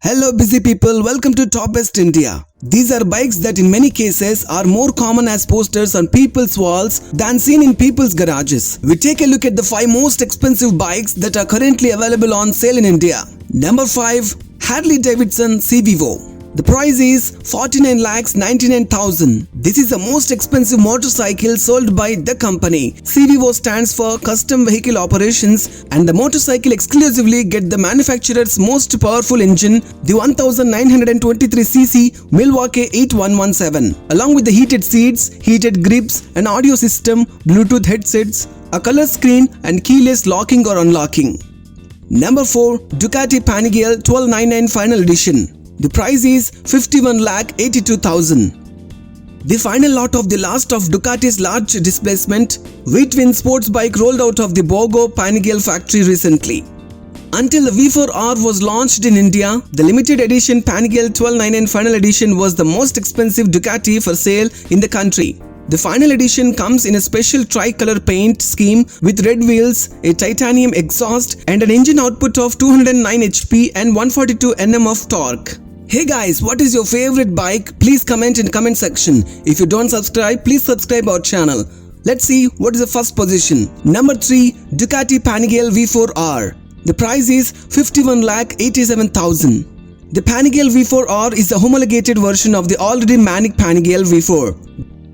Hello busy people, welcome to Top Best India. These are bikes that in many cases are more common as posters on people's walls than seen in people's garages. We take a look at the 5 most expensive bikes that are currently available on sale in India. Number 5. Harley Davidson CVO. The price is 49,99,000. This is the most expensive motorcycle sold by the company. CVO stands for Custom Vehicle Operations, and the motorcycle exclusively get the manufacturer's most powerful engine, the 1923cc Milwaukee 8117, along with the heated seats, heated grips, an audio system, Bluetooth headsets, a color screen, and keyless locking or unlocking. Number 4. Ducati Panigale 1299 Final Edition. The price is 51,82,000. The final lot of the last of Ducati's large displacement V-twin sports bike rolled out of the Borgo Panigale factory recently. Until the V4R was launched in India, the limited edition Panigale 1299 Final Edition was the most expensive Ducati for sale in the country. The final edition comes in a special tricolor paint scheme with red wheels, a titanium exhaust, and an engine output of 209 HP and 142 Nm of torque. Hey guys, what is your favorite bike? Please comment in comment section. If you don't subscribe, please subscribe our channel. Let's see what is the first position. Number 3. Ducati Panigale V4R. The price is 51,87,000. The Panigale V4R is the homologated version of the already manic Panigale V4.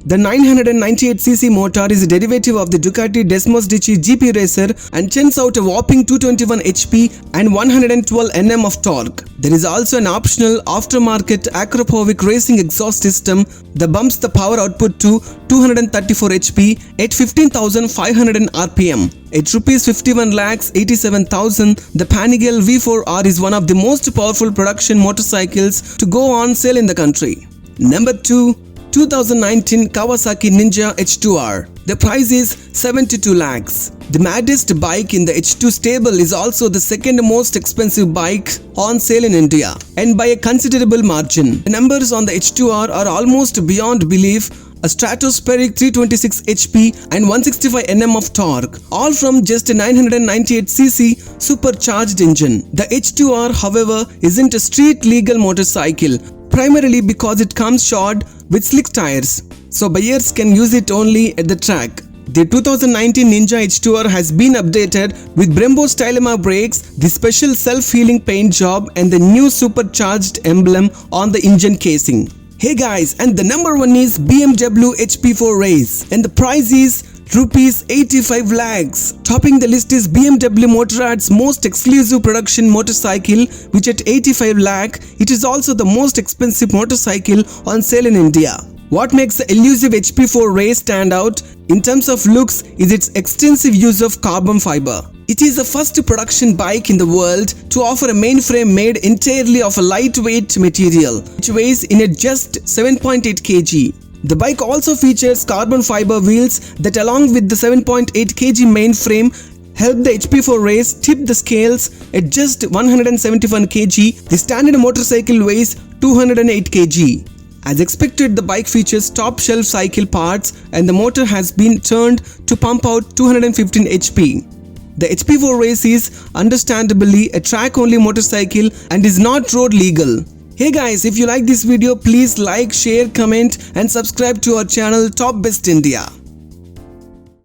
The 998cc motor is a derivative of the Ducati Desmos Dici GP Racer and churns out a whopping 221 HP and 112 Nm of torque. There is also an optional aftermarket Akrapovic racing exhaust system that bumps the power output to 234 HP at 15,500 RPM. At Rs 51,87,000, the Panigale V4R is one of the most powerful production motorcycles to go on sale in the country. Number 2. 2019 Kawasaki Ninja H2R. The price is 72 lakhs. The maddest bike in the H2 stable is also the second most expensive bike on sale in India, and by a considerable margin. The numbers on the H2R are almost beyond belief. A stratospheric 326 HP and 165 Nm of torque, all from just a 998cc supercharged engine. The H2R, however, isn't a street legal motorcycle, primarily because it comes shod with slick tires, so buyers can use it only at the track. The 2019 Ninja H2R has been updated with Brembo Stylema brakes, the special self-healing paint job, and the new supercharged emblem on the engine casing. Hey guys, and the number 1 is BMW HP4 Race, and the price is Rs 85 lakhs. Topping the list is BMW Motorrad's most exclusive production motorcycle, which at 85 lakh, it is also the most expensive motorcycle on sale in India. What makes the elusive HP4 Race stand out in terms of looks is its extensive use of carbon fiber. It is the first production bike in the world to offer a mainframe made entirely of a lightweight material, which weighs in at just 7.8 kg. The bike also features carbon fiber wheels that, along with the 7.8 kg mainframe, help the HP4 Race tip the scales at just 171 kg. The standard motorcycle weighs 208 kg. As expected, the bike features top-shelf cycle parts, and the motor has been turned to pump out 215 HP. The HP4 Race is understandably a track-only motorcycle and is not road legal. Hey guys, if you like this video, please like, share, comment and subscribe to our channel Top Best India.